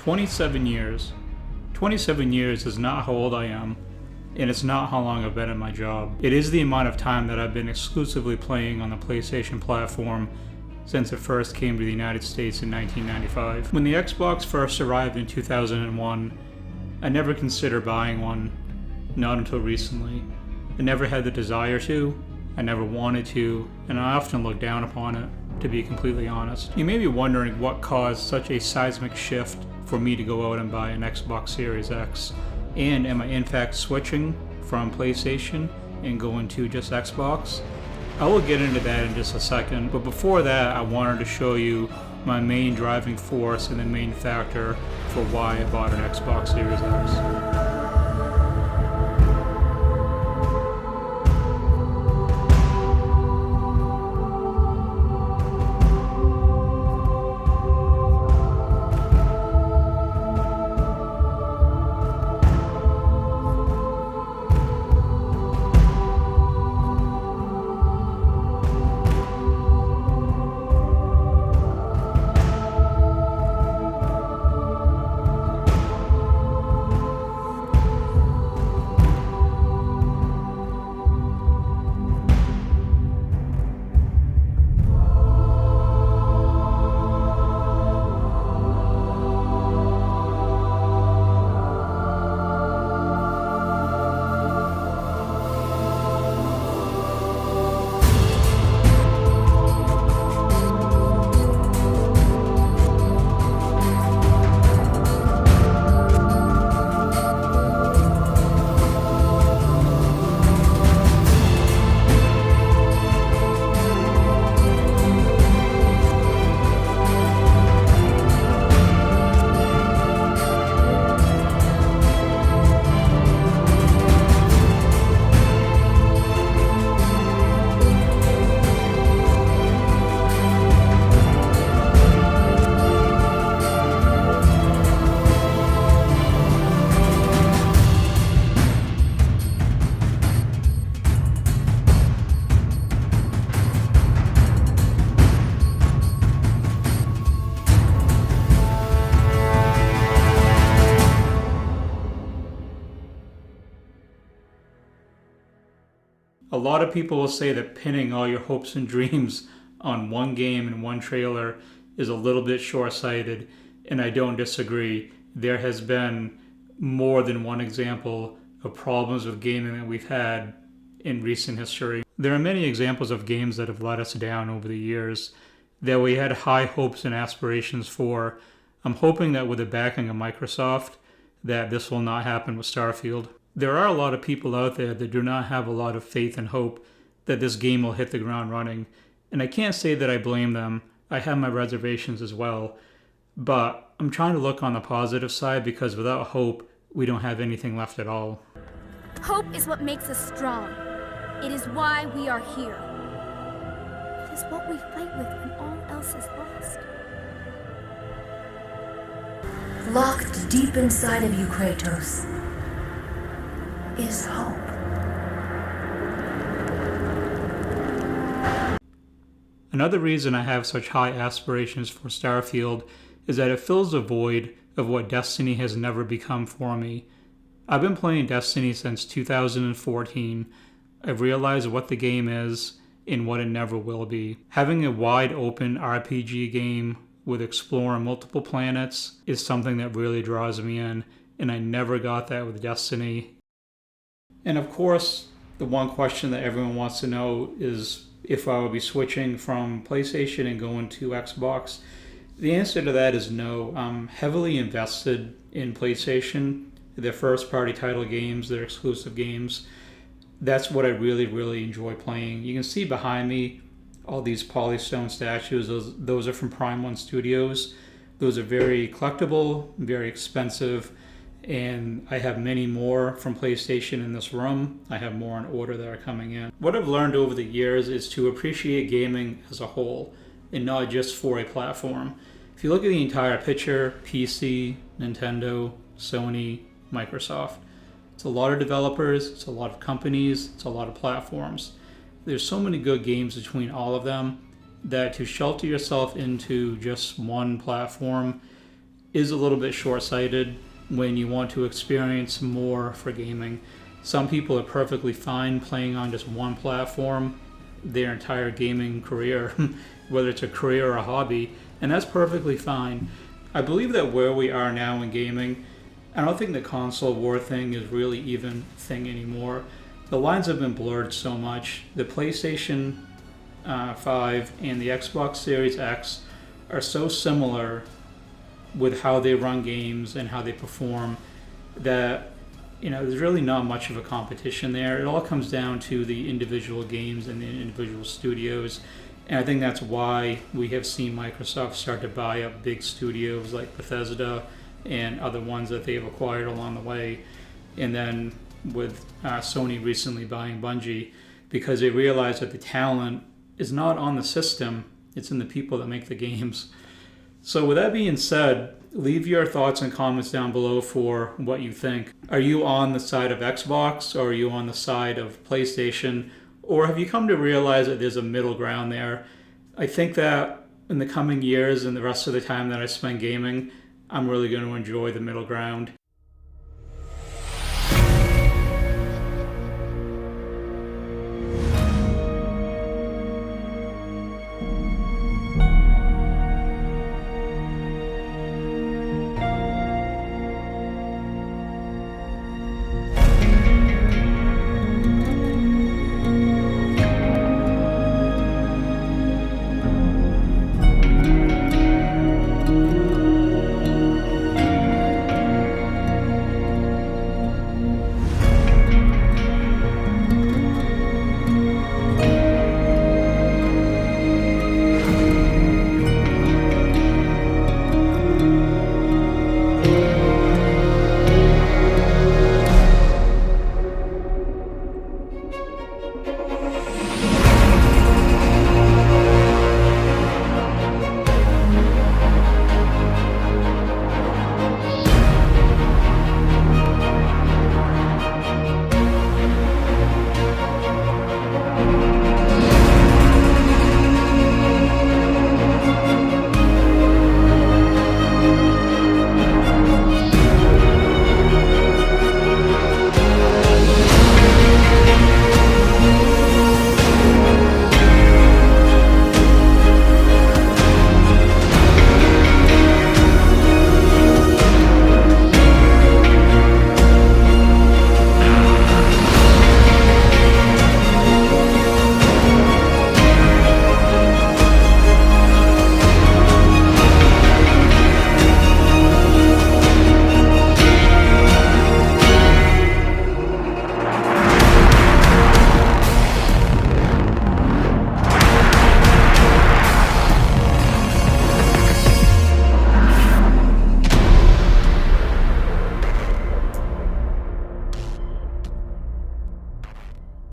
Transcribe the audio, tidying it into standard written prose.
27 years. 27 years is not how old I am, and it's not how long I've been in my job. It is the amount of time that I've been exclusively playing on the PlayStation platform since it first came to the United States in 1995. When the Xbox first arrived in 2001, I never considered buying one, not until recently. I never had the desire to, I never wanted to, and I often looked down upon it, to be completely honest. You may be wondering what caused such a seismic shift for me to go out and buy an Xbox Series X. And am I in fact switching from PlayStation and going to just Xbox? I will get into that in just a second, but before that I wanted to show you my main driving force and the main factor for why I bought an Xbox Series X. A lot of people will say that pinning all your hopes and dreams on one game and one trailer is a little bit short-sighted, and I don't disagree. There has been more than one example of problems with gaming that we've had in recent history. There are many examples of games that have let us down over the years that we had high hopes and aspirations for. I'm hoping that with the backing of Microsoft that this will not happen with Starfield. There are a lot of people out there that do not have a lot of faith and hope that this game will hit the ground running. And I can't say that I blame them. I have my reservations as well. But I'm trying to look on the positive side because without hope, we don't have anything left at all. Hope is what makes us strong. It is why we are here. It is what we fight with when all else is lost. Locked deep inside of you, Kratos, is hope. Another reason I have such high aspirations for Starfield is that it fills a void of what Destiny has never become for me. I've been playing Destiny since 2014. I've realized what the game is and what it never will be. Having a wide open RPG game with exploring multiple planets is something that really draws me in, and I never got that with Destiny. And of course, the one question that everyone wants to know is if I would be switching from PlayStation and going to Xbox. The answer to that is no. I'm heavily invested in PlayStation, their first-party title games, their exclusive games. That's what I really, really enjoy playing. You can see behind me all these polystone statues. Those are from Prime 1 Studios. Those are very collectible, very expensive, and I have many more from PlayStation in this room. I have more in order that are coming in. What I've learned over the years is to appreciate gaming as a whole and not just for a platform. If you look at the entire picture, PC, Nintendo, Sony, Microsoft, it's a lot of developers, it's a lot of companies, it's a lot of platforms. There's so many good games between all of them that to shelter yourself into just one platform is a little bit short-sighted when you want to experience more for gaming. Some people are perfectly fine playing on just one platform their entire gaming career, whether it's a career or a hobby, and that's perfectly fine. I believe that where we are now in gaming, I don't think the console war thing is really even a thing anymore. The lines have been blurred so much. The PlayStation 5 and the Xbox Series X are so similar with how they run games and how they perform that there's really not much of a competition there. It all comes down to the individual games and the individual studios. And I think that's why we have seen Microsoft start to buy up big studios like Bethesda and other ones that they've acquired along the way. And then with Sony recently buying Bungie, because they realize that the talent is not on the system, it's in the people that make the games. So with that being said, leave your thoughts and comments down below for what you think. Are you on the side of Xbox, or are you on the side of PlayStation? Or have you come to realize that there's a middle ground there? I think that in the coming years and the rest of the time that I spend gaming, I'm really going to enjoy the middle ground.